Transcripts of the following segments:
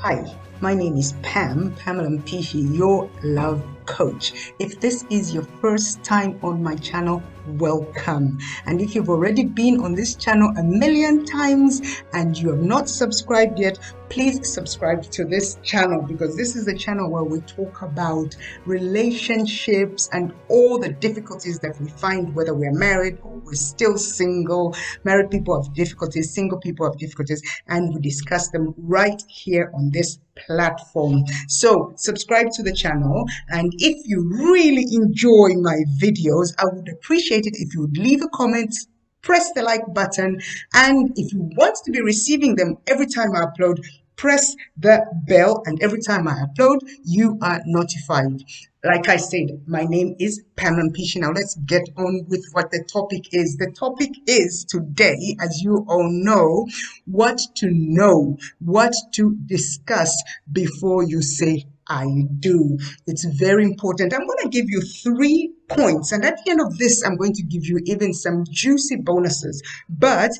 Hi, my name is Pamela Mpishi, your love coach. If this is your first time on my channel, welcome. And if you've already been on this channel a million times and you have not subscribed yet, please subscribe to this channel, because this is a channel where we talk about relationships and all the difficulties that we find, whether we're married or we're still single. Married people have difficulties, single people have difficulties, and we discuss them right here on this platform. So subscribe to the channel, and if you really enjoy my videos, I would appreciate it if you would leave a comment, press the like button, and if you want to be receiving them every time I upload, press the bell, and every time I upload, you are notified. Like I said, my name is Pamela Mpishi. Now let's get on with what the topic is. The topic is today, as you all know, what to know, what to discuss before you say I do. It's very important. I'm going to give you 3 points, and at the end of this, I'm going to give you even some juicy bonuses. But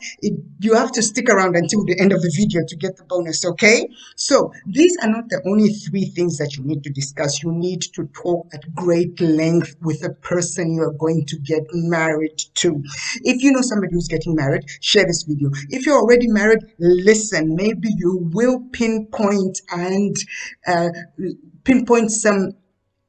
you have to stick around until the end of the video to get the bonus, okay? So these are not the only 3 things that you need to discuss. You need to talk at great length with the person you are going to get married to. If you know somebody who's getting married, share this video. If you're already married, listen. Maybe you will pinpoint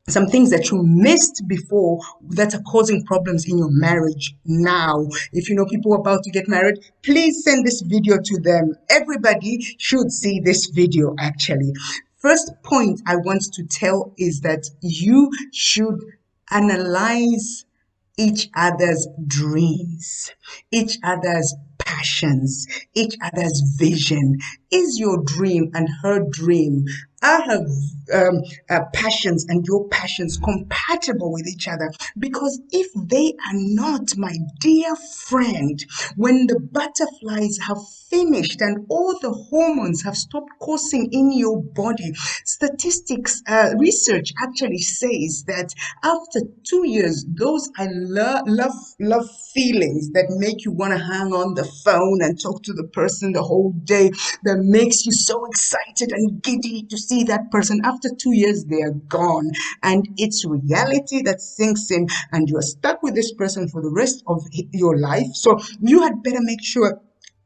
some things that you missed before that are causing problems in your marriage now. If you know people about to get married, please send this video to them. Everybody should see this video, actually. First point I want to tell is that you should analyze each other's dreams, each other's passions, each other's vision. Is your dream and her dream, are her passions and your passions compatible with each other? Because if they are not, my dear friend, when the butterflies have finished and all the hormones have stopped coursing in your body, statistics, research actually says that after 2 years, those I love feelings that make you want to hang on the phone and talk to the person the whole day, that makes you so excited and giddy to see that person, after 2 years they are gone, and it's reality that sinks in, and you are stuck with this person for the rest of your life. So you had better make sure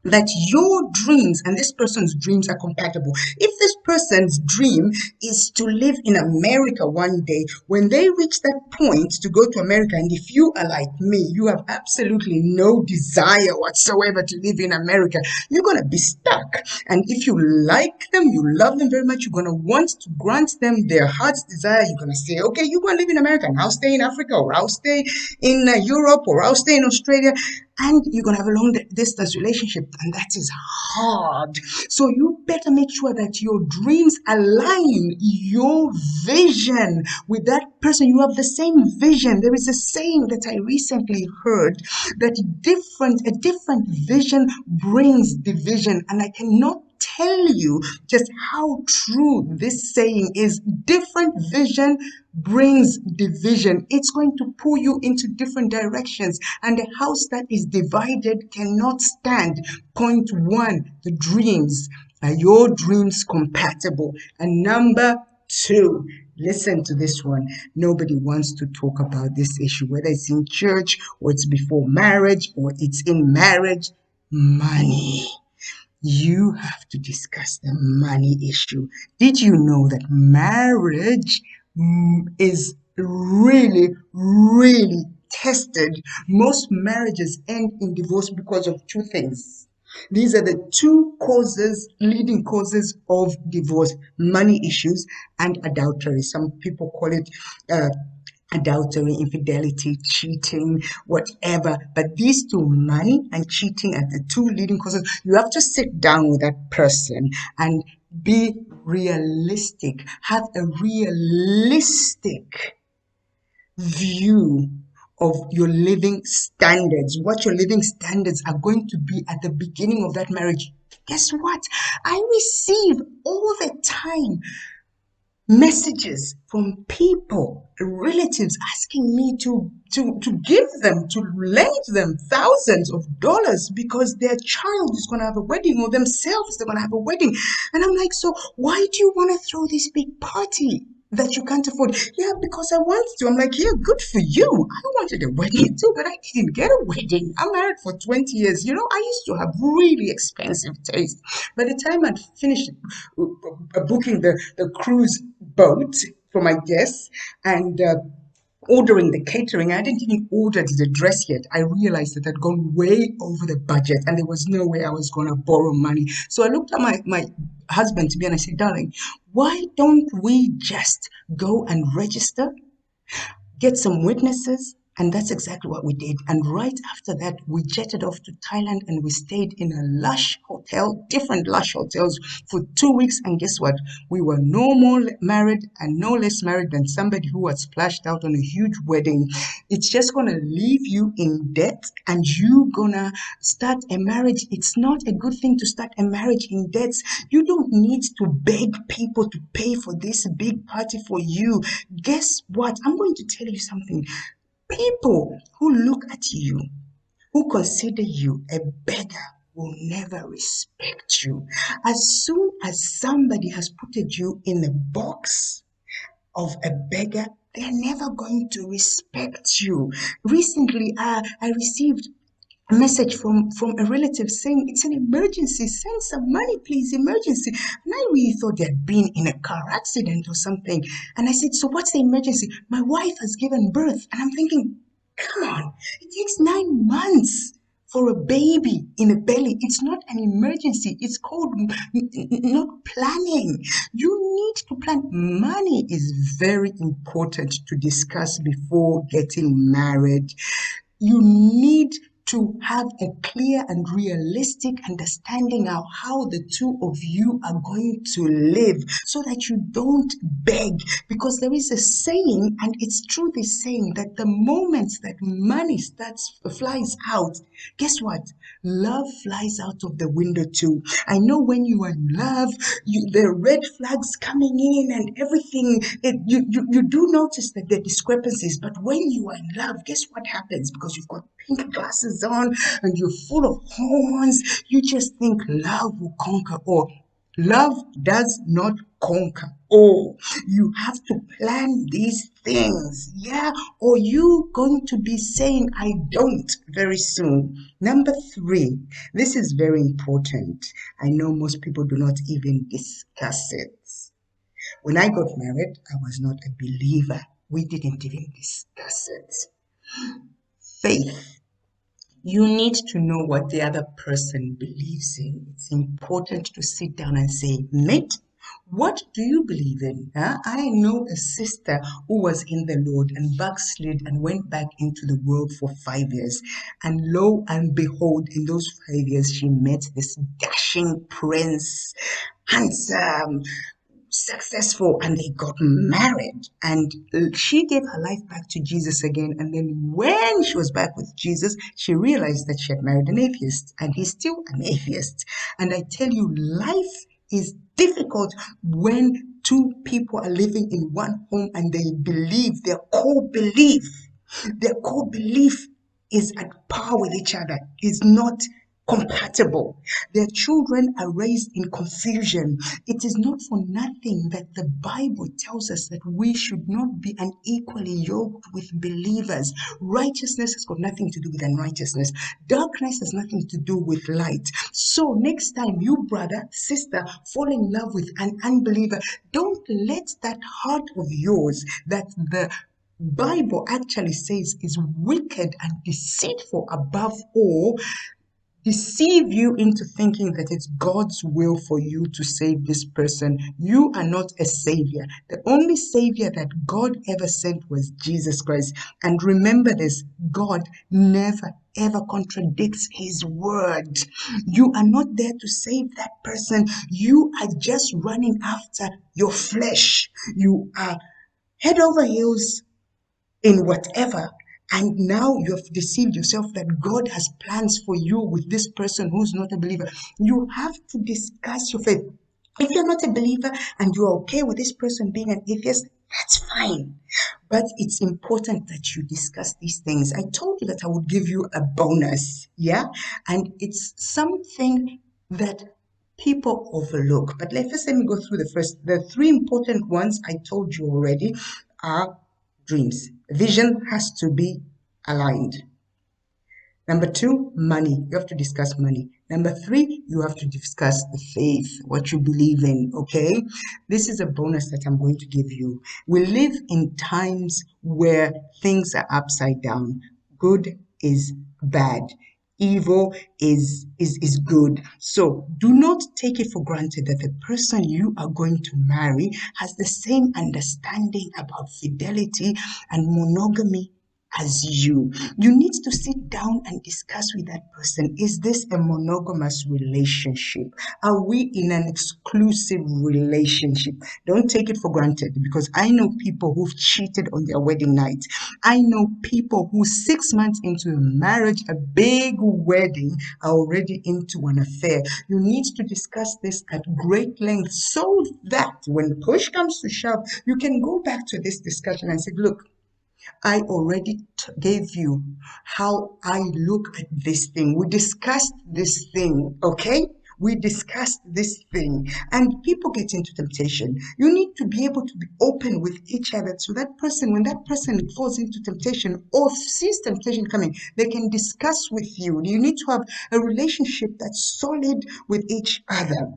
that your dreams and this person's dreams are compatible. If this person's dream is to live in America one day, when they reach that point to go to America, and if you are like me, you have absolutely no desire whatsoever to live in America, you're going to be stuck. And if you like them, you love them very much, you're going to want to grant them their heart's desire. You're going to say, okay, you go and live in America, and I'll stay in Africa, or I'll stay in Europe, or I'll stay in Australia. And you're going to have a long distance relationship, and that is hard. So you better make sure that your dreams align your vision with that person. You have the same vision. There is a saying that I recently heard, that a different vision brings division. And I cannot tell you just how true this saying is. Different vision brings division. It's going to pull you into different directions, and a house that is divided cannot stand. Point 1, the dreams. Are your dreams compatible? And number 2, listen to this one. Nobody wants to talk about this issue, whether it's in church or it's before marriage or it's in marriage. Money. You have to discuss the money issue. Did you know that marriage is really, really tested? Most marriages end in divorce because of 2 things. These are the 2 leading causes of divorce: money issues and adultery. Some people call it adultery, infidelity, cheating, whatever. But these 2, money and cheating, are the 2 leading causes. You have to sit down with that person and be realistic. Have a realistic view of your living standards, what your living standards are going to be at the beginning of that marriage. Guess what? I receive all the time messages from people, relatives asking me to give them, to lend them thousands of dollars because their child is going to have a wedding, or themselves, they're going to have a wedding. And I'm like, so why do you want to throw this big party that you can't afford? Yeah, because I want to. I'm like, yeah, good for you. I wanted a wedding too, but I didn't get a wedding. I'm married for 20 years. You know, I used to have really expensive taste. By the time I'd finished booking the cruise boat for my guests and ordering the catering, I didn't even order the dress yet. I realized that I'd gone way over the budget and there was no way I was going to borrow money. So I looked at my husband to me and I said, darling, why don't we just go and register, get some witnesses? And that's exactly what we did. And right after that, we jetted off to Thailand and we stayed in a lush hotel, different lush hotels for 2 weeks. And guess what? We were no more married and no less married than somebody who had splashed out on a huge wedding. It's just going to leave you in debt and you gonna start a marriage. It's not a good thing to start a marriage in debts. You don't need to beg people to pay for this big party for you. Guess what? I'm going to tell you something. People who look at you, who consider you a beggar, will never respect you. As soon as somebody has put you in a box of a beggar, they're never going to respect you. Recently, I received a message from a relative saying it's an emergency, send some money please, emergency. And I really thought they had been in a car accident or something. And I said, so what's the emergency? My wife has given birth. And I'm thinking, come on, it takes 9 months for a baby in a belly. It's not an emergency. It's called not planning. You need to plan. Money is very important to discuss before getting married. You need to have a clear and realistic understanding of how the two of you are going to live so that you don't beg. Because there is a saying, and it's true, this saying, that the moment that money flies out, guess what? Love flies out of the window too. I know when you are in love, the red flags coming in and everything, you do notice that there are discrepancies. But when you are in love, guess what happens? Because you've got pink glasses on and you're full of hormones, you just think love will conquer all. Love does not conquer all. You have to plan these things, yeah, or you going to be saying I don't very soon. Number 3, this is very important. I know most people do not even discuss it. When I got married, I was not a believer. We didn't even discuss it. Faith. You need to know what the other person believes in. It's important to sit down and say, mate, what do you believe in? Huh? I know a sister who was in the Lord and backslid and went back into the world for 5 years. And lo and behold, in those 5 years, she met this dashing prince, handsome, successful, and they got married, and she gave her life back to Jesus again. And then when she was back with Jesus, she realized that she had married an atheist, and he's still an atheist. And I tell you, life is difficult when two people are living in one home and they believe, their core belief is at par with each other, is not compatible. Their children are raised in confusion. It is not for nothing that the Bible tells us that we should not be unequally yoked with believers. Righteousness has got nothing to do with unrighteousness. Darkness has nothing to do with light. So next time you, brother, sister, fall in love with an unbeliever, don't let that heart of yours that the Bible actually says is wicked and deceitful above all deceive you into thinking that it's God's will for you to save this person. You are not a savior. The only savior that God ever sent was Jesus Christ. And remember this, God never ever contradicts his word. You are not there to save that person. You are just running after your flesh. You are head over heels in whatever. And now you have deceived yourself that God has plans for you with this person who's not a believer. You have to discuss your faith. If you're not a believer and you're okay with this person being an atheist, that's fine. But it's important that you discuss these things. I told you that I would give you a bonus, yeah? And it's something that people overlook. But first, let me go through the three important ones I told you already are dreams. Vision has to be aligned. Number two, money. You have to discuss money. Number three, you have to discuss the faith, what you believe in, okay? This is a bonus that I'm going to give you. We live in times where things are upside down. Good is bad. Evil is good. So do not take it for granted that the person you are going to marry has the same understanding about fidelity and monogamy as you. You need to sit down and discuss with that person. Is this a monogamous relationship? Are we in an exclusive relationship? Don't take it for granted, because I know people who've cheated on their wedding night. I know people who 6 months into a marriage, a big wedding, are already into an affair. You need to discuss this at great length so that when push comes to shove, you can go back to this discussion and say, look, I already gave you how I look at this thing. We discussed this thing, okay? We discussed this thing, and people get into temptation. You need to be able to be open with each other, so that person, when that person falls into temptation or sees temptation coming, they can discuss with you. You need to have a relationship that's solid with each other.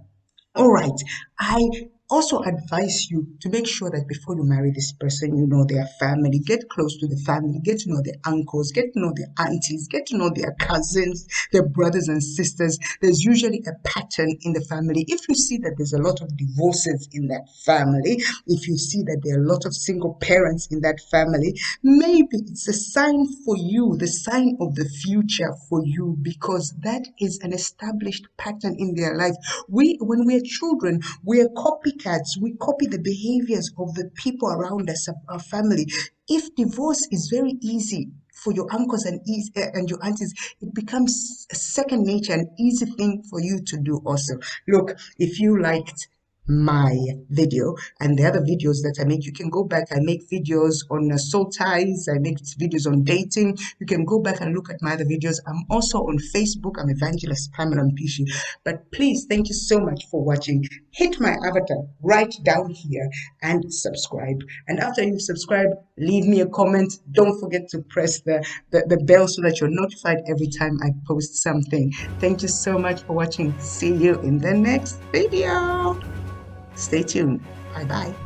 All right. I also advise you to make sure that before you marry this person, you know their family. Get close to the family. Get to know their uncles. Get to know their aunties. Get to know their cousins, their brothers and sisters. There's usually a pattern in the family. If you see that there's a lot of divorces in that family, if you see that there are a lot of single parents in that family, maybe it's a sign for you, the sign of the future for you, because that is an established pattern in their life. When we're children, we're copycats. We copy the behaviors of the people around us, our family. If divorce is very easy for your uncles and your aunties, it becomes a second nature, an easy thing for you to do also. Look, if you liked my video and the other videos that I make, you can go back. I make videos on soul ties. I make videos on dating. You can go back and look at my other videos. I'm also on Facebook. I'm Evangelist Pamela Mpishi. But please, thank you so much for watching. Hit my avatar right down here and subscribe. And after you subscribe, leave me a comment. Don't forget to press the bell so that you're notified every time I post something. Thank you so much for watching. See you in the next video. Stay tuned. Bye bye.